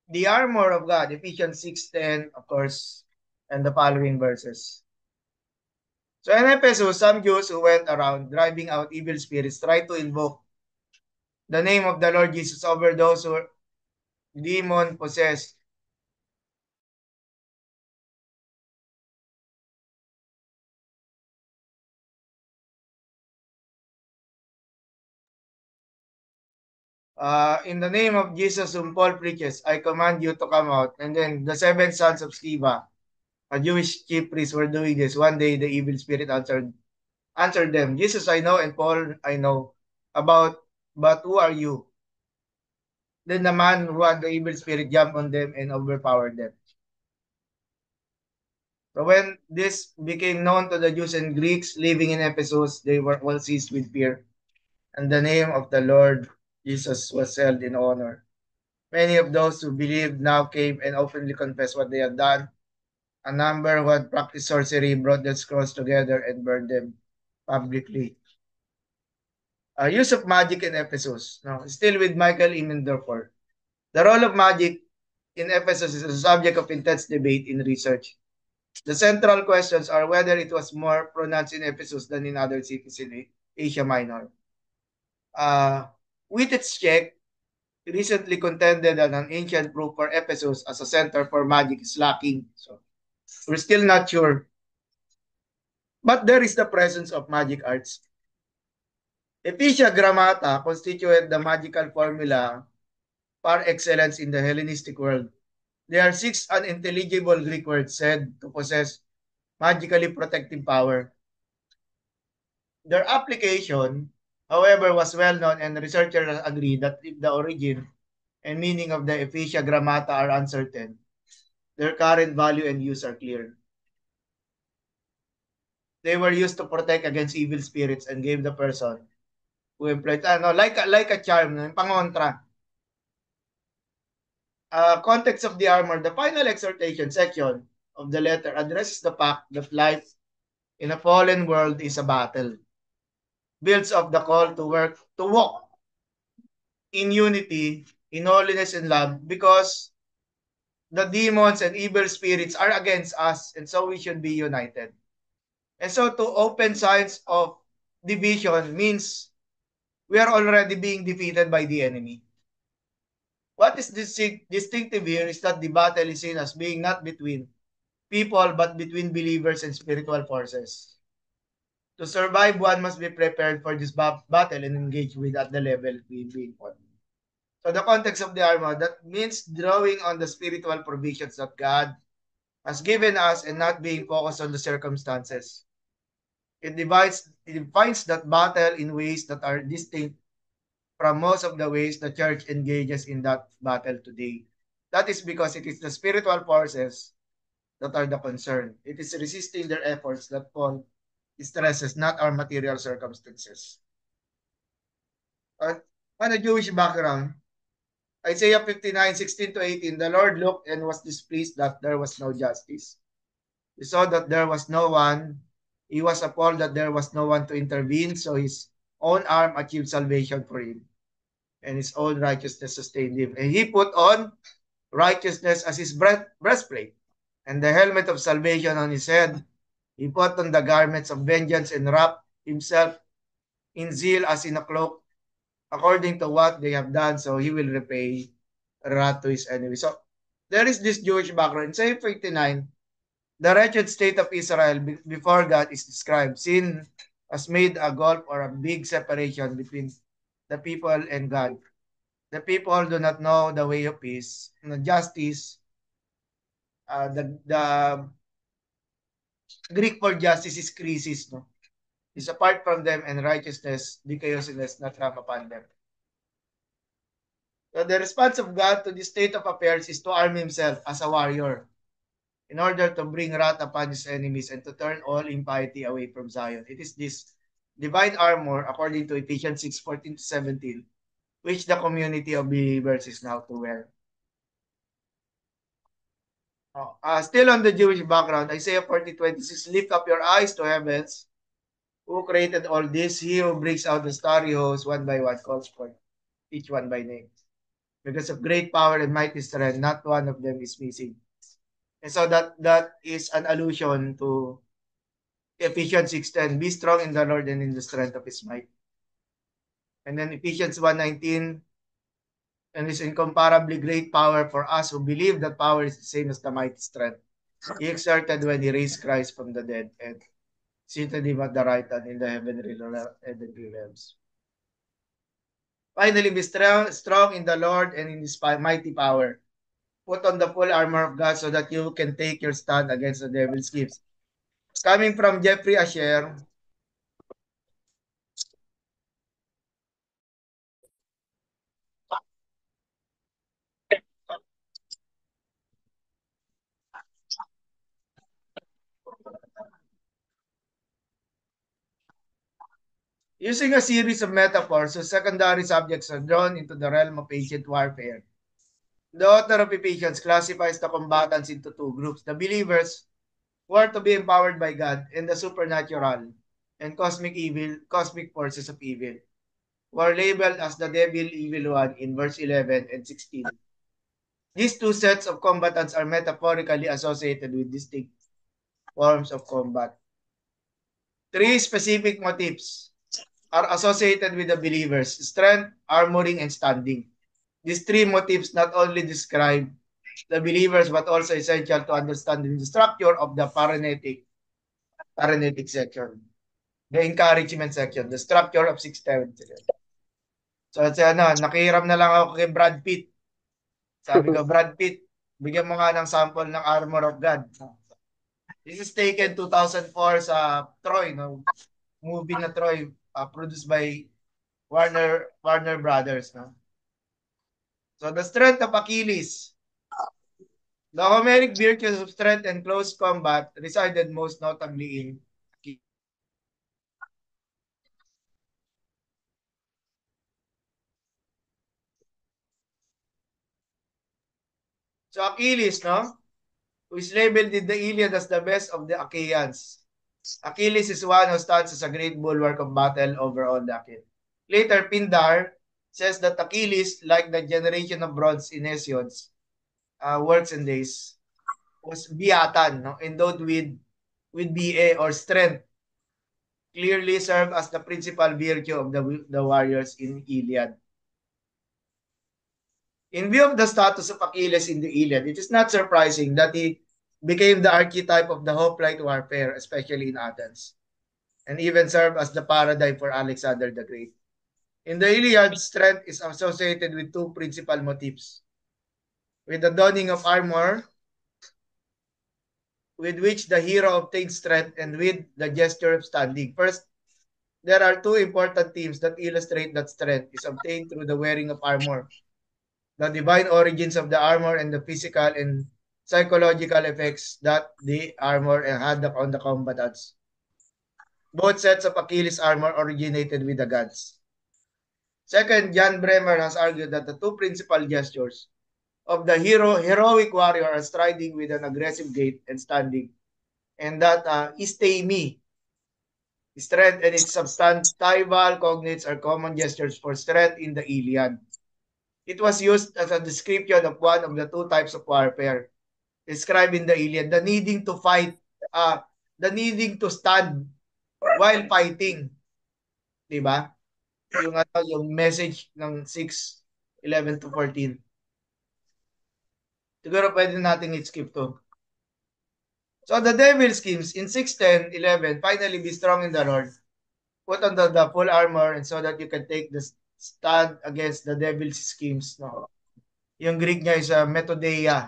The armor of God, Ephesians 6:10, of course, and the following verses. So in Ephesus, some Jews who went around driving out evil spirits tried to invoke the name of the Lord Jesus over those who were demon possessed. In the name of Jesus whom Paul preaches, I command you to come out. And then the seven sons of Sceva, a Jewish chief priest, were doing this. One day the evil spirit answered them, Jesus I know and Paul I know about, but who are you? Then the man who had the evil spirit jumped on them and overpowered them. So when this became known to the Jews and Greeks living in Ephesus, they were all seized with fear, and the name of the Lord Jesus was held in honor. Many of those who believed now came and openly confessed what they had done. A number who had practiced sorcery brought the scrolls together and burned them publicly. Use of magic in Ephesus. Now, still with Michael Immendorfer. The role of magic in Ephesus is a subject of intense debate in research. The central questions are whether it was more pronounced in Ephesus than in other cities in Asia Minor. Uh, Wittich recently contended that an ancient proof for Ephesus as a center for magic is lacking. So we're still not sure. But there is the presence of magic arts. Ephesia Grammata constituted the magical formula par excellence in the Hellenistic world. There are six unintelligible Greek words said to possess magically protective power. Their application, however, was well known, and researchers agree that if the origin and meaning of the Ephesia Grammata are uncertain, their current value and use are clear. They were used to protect against evil spirits and gave the person who employed, like a charm, no? Pangontra. Context of the armor, the final exhortation section of the letter addresses the fact that life in a fallen world is a battle. Builds up the call to walk in unity, in holiness and love, because the demons and evil spirits are against us, and so we should be united. And so to open signs of division means we are already being defeated by the enemy. What is distinctive here is that the battle is seen as being not between people but between believers and spiritual forces. To survive, one must be prepared for this battle and engage with at the level being fought. So the context of the armor, that means drawing on the spiritual provisions that God has given us and not being focused on the circumstances. It defines that battle in ways that are distinct from most of the ways the church engages in that battle today. That is because it is the spiritual forces that are the concern. It is resisting their efforts that Paul stresses, not our material circumstances. Uh, on a Jewish background, Isaiah 59:16-18, the Lord looked and was displeased that there was no justice. He saw that there was no one. He was appalled that there was no one to intervene, so his own arm achieved salvation for him, and his own righteousness sustained him. And he put on righteousness as his breastplate, and the helmet of salvation on his head. He put on the garments of vengeance and wrapped himself in zeal as in a cloak, according to what they have done, so he will repay wrath to his enemies. So there is this Jewish background. In Psalm 59, the wretched state of Israel before God is described. Sin has made a gulf or a big separation between the people and God. The people do not know the way of peace, justice. The Greek for justice is crisis, no? Is apart from them, and righteousness, the chaosiness not come upon them. So the response of God to this state of affairs is to arm himself as a warrior in order to bring wrath upon his enemies and to turn all impiety away from Zion. It is this divine armor, according to Ephesians 6:14-17, which the community of believers is now to wear. Still on the Jewish background, Isaiah 40:26, lift up your eyes to heavens, who created all this, he who brings out the starry hosts one by one, calls for each one by name. because of great power and mighty strength, not one of them is missing. And so that is an allusion to Ephesians 6:10, be strong in the Lord and in the strength of his might. And then Ephesians 1:19, and his incomparably great power for us who believe that power is the same as the mighty strength he exerted when he raised Christ from the dead and seated him at the right hand in the heavenly realms. Finally, be strong in the Lord and in his mighty power. Put on the full armor of God so that you can take your stand against the devil's schemes. Coming from Jeffrey Asher, using a series of metaphors, so secondary subjects are drawn into the realm of ancient warfare. The author of Ephesians classifies the combatants into two groups: the believers, who are to be empowered by God, and the supernatural and cosmic forces of evil, who are labeled as the devil, evil one in verse 11 and 16. These two sets of combatants are metaphorically associated with distinct forms of combat. Three specific motifs are associated with the believers: strength, armoring, and standing. These three motifs not only describe the believers but also essential to understanding the structure of the paranetic section, the encouragement section, the structure of 6-7. So, nakihiram na lang ako kay Brad Pitt. Sabi ko, Brad Pitt, bigyan mo nga ng sample ng Armor of God. This is taken 2004 sa Troy, no? Movie na Troy, produced by Warner Brothers. No? So, the strength of Achilles. The Homeric virtues of strength and close combat resided most notably in Achilles. So, Achilles, no? Who is labeled in the Iliad as the best of the Achaeans. Achilles is one who stands as a great bulwark of battle over all the Achaeans. Later, Pindar says that Achilles, like the generation of bronze in Hesiod's works and days, was biatan, no? Endowed with BA or strength, clearly served as the principal virtue of the warriors in Iliad. In view of the status of Achilles in the Iliad, it is not surprising that he became the archetype of the hoplite warfare, especially in Athens, and even served as the paradigm for Alexander the Great. In the Iliad, strength is associated with two principal motifs: with the donning of armor, with which the hero obtains strength, and with the gesture of standing. First, there are two important themes that illustrate that strength is obtained through the wearing of armor: the divine origins of the armor and the physical and psychological effects that the armor had on the combatants. Both sets of Achilles armor originated with the gods. Second, Jan Bremer has argued that the two principal gestures of the heroic warrior are striding with an aggressive gait and standing, and that istemi, strength, and its substantival cognates are common gestures for strength in the Iliad. It was used as a description of one of the two types of warfare described in the Iliad: the needing to fight, the needing to stand while fighting. Diba? Yung message ng 6:11 to 14. Siguro pwede nating i-skip to. So the devil schemes in 6:10, 11, finally be strong in the Lord. Put on the full armor and so that you can take the stand against the devil's schemes. No? Yung Greek niya is methodeia.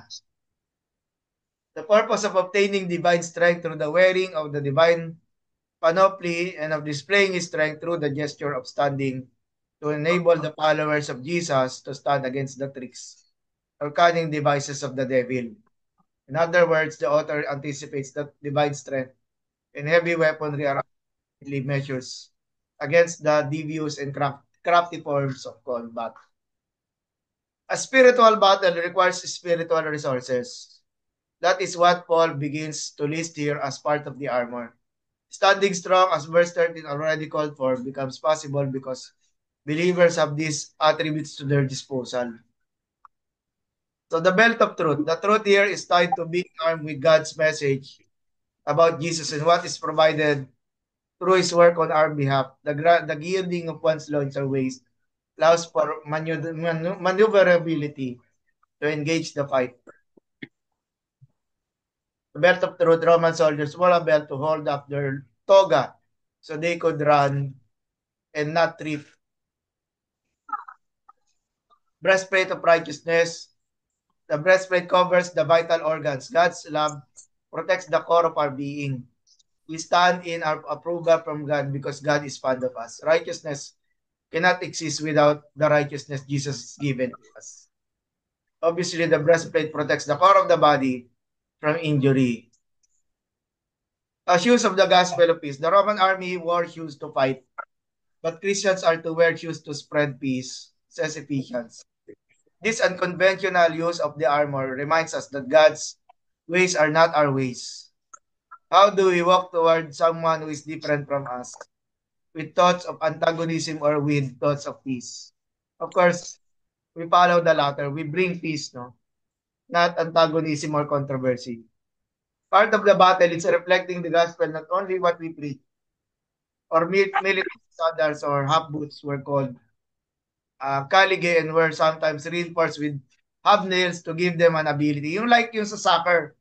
The purpose of obtaining divine strength through the wearing of the divine panoply and of displaying his strength through the gesture of standing to enable the followers of Jesus to stand against the tricks or cunning devices of the devil. In other words, the author anticipates that divine strength and heavy weaponry are measures against the devious and crafty forms of combat. A spiritual battle requires spiritual resources. That is what Paul begins to list here as part of the armor. Standing strong, as verse 13 already called for, becomes possible because believers have these attributes to their disposal. So the belt of truth. The truth here is tied to being armed with God's message about Jesus and what is provided through His work on our behalf. The yielding of one's loins or waist allows for maneuverability to engage the fight. The belt of truth, Roman soldiers wore a belt to hold up their toga so they could run and not trip. Breastplate of righteousness. The breastplate covers the vital organs. God's love protects the core of our being. We stand in our approval from God because God is fond of us. Righteousness cannot exist without the righteousness Jesus has given to us. Obviously, the breastplate protects the core of the body from injury. Shoes of the gospel of peace. The Roman army wore shoes to fight, but Christians are to wear shoes to spread peace, says Ephesians. This unconventional use of the armor reminds us that God's ways are not our ways. How do we walk toward someone who is different from us? With thoughts of antagonism or with thoughts of peace? Of course, we follow the latter. We bring peace, no? Not antagonism or controversy. Part of the battle is reflecting the gospel, not only what we preach, or military standards or half boots were called kalige and were sometimes reinforced with hobnails to give them an ability. Yung like yung sa soccer,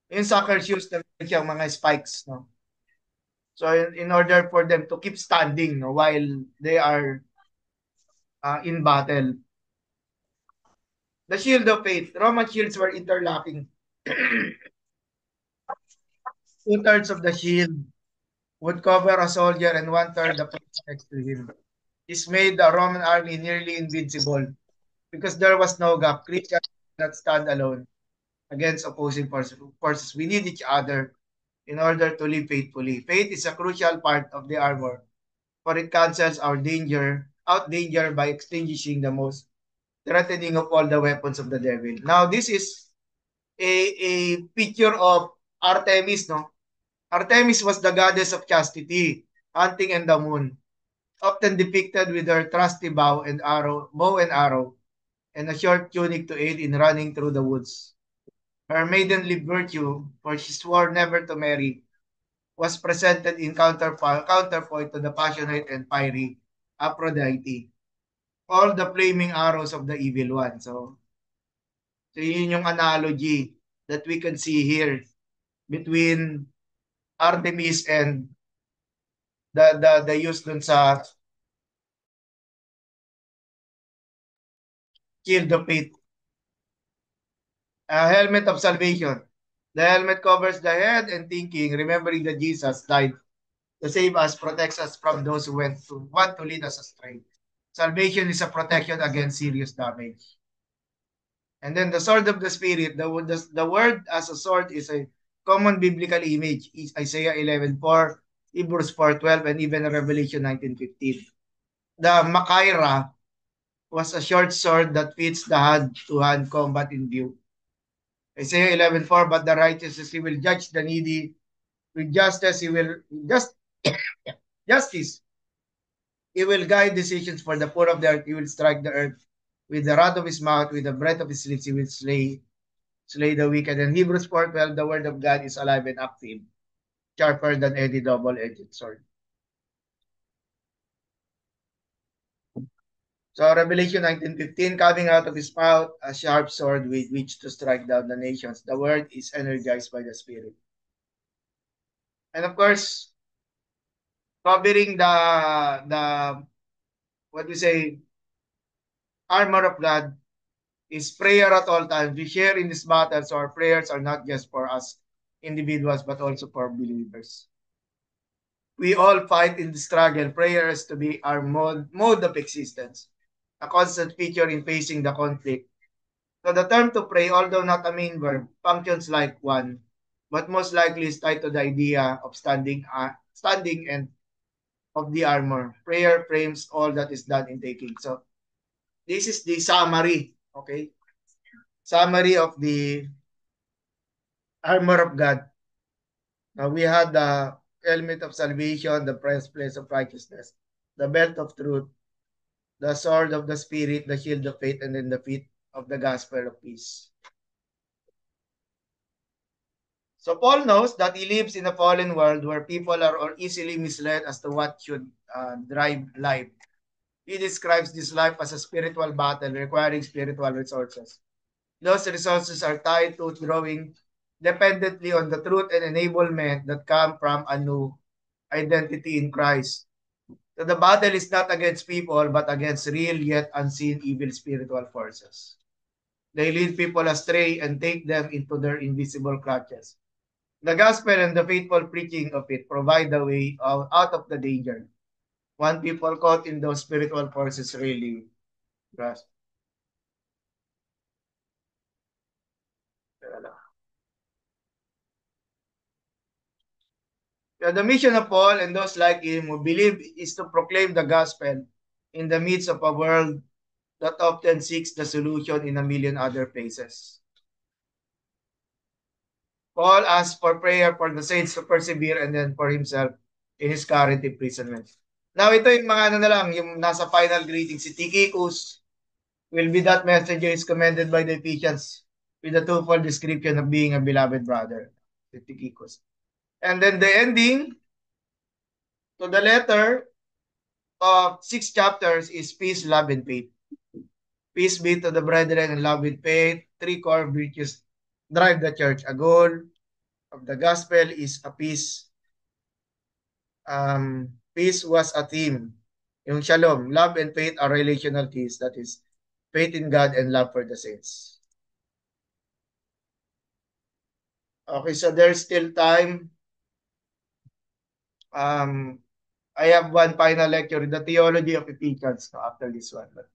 yung soccer shoes na meron siyang mga spikes, no? So in order for them to keep standing, no, while they are in battle. The shield of faith. Roman shields were interlocking. Two-thirds of the shield would cover a soldier and one-third the person next to him. This made the Roman army nearly invincible because there was no gap. Christians did not stand alone against opposing forces. We need each other in order to live faithfully. Faith is a crucial part of the armor, for it cancels out danger by extinguishing the most threatening of all the weapons of the devil. Now, this is a picture of Artemis, no? Artemis was the goddess of chastity, hunting, and the moon, often depicted with her trusty bow and arrow, and a short tunic to aid in running through the woods. Her maidenly virtue, for she swore never to marry, was presented in counterpoint to the passionate and fiery Aphrodite, all the flaming arrows of the evil one. So yun yung analogy that we can see here between Artemis and the use dun sa shield of faith. Helmet of salvation. The helmet covers the head and thinking, remembering that Jesus died to save us, protects us from those who want to lead us astray. Salvation is a protection against serious damage. And then the sword of the Spirit, the word as a sword is a common biblical image. Isaiah 11:4, Hebrews 4:12, and even Revelation 19:15. The Machaira was a short sword that fits the hand-to-hand combat in view. Isaiah 11:4, but the righteous he will judge the needy with justice. Justice. He will guide decisions for the poor of the earth. He will strike the earth with the rod of his mouth, with the breath of his lips. He will slay the wicked. And Hebrews 4:12, the word of God is alive and active, sharper than any double-edged sword. So Revelation 19:15, coming out of his mouth a sharp sword with which to strike down the nations. The word is energized by the Spirit. And of course, covering the what we say armor of God is prayer at all times. We share in this battle, so our prayers are not just for us individuals, but also for believers. We all fight in the struggle. Prayer is to be our mode of existence, a constant feature in facing the conflict. So the term to pray, although not a main verb, functions like one, but most likely is tied to the idea of standing and of the armor. Prayer frames all that is done in taking. So this is the summary, okay? Summary of the armor of God. Now we had the helmet of salvation, the breastplate of righteousness, the belt of truth, the sword of the spirit, the shield of faith, and then the feet. of the gospel of peace. So Paul knows that he lives in a fallen world where people are easily misled as to what should drive life. He describes this life as a spiritual battle requiring spiritual resources. Those resources are tied to drawing dependently on the truth and enablement that come from a new identity in Christ. So the battle is not against people, but against real yet unseen evil spiritual forces. They lead people astray and take them into their invisible clutches. The gospel and the faithful preaching of it provide the way out of the danger. One people caught in those spiritual forces really grasp. The mission of Paul and those like him who believe is to proclaim the gospel in the midst of a world that often seeks the solution in a million other places. Paul asks for prayer for the saints to persevere and then for himself in his current imprisonment. Now, ito yung mga ano na lang, yung nasa final greeting. Si Tychicus will be that messenger is commended by the Ephesians with a twofold description of being a beloved brother. Si Tychicus. And then the ending to the letter of 6 chapters is peace, love, and faith. Peace be to the brethren and love with faith. Three core virtues drive the church. A goal of the gospel is a peace. Peace was a theme. Yung shalom, love and faith are relational keys. That is faith in God and love for the saints. Okay, so there's still time. I have one final lecture in the theology of Ephesians after this one. But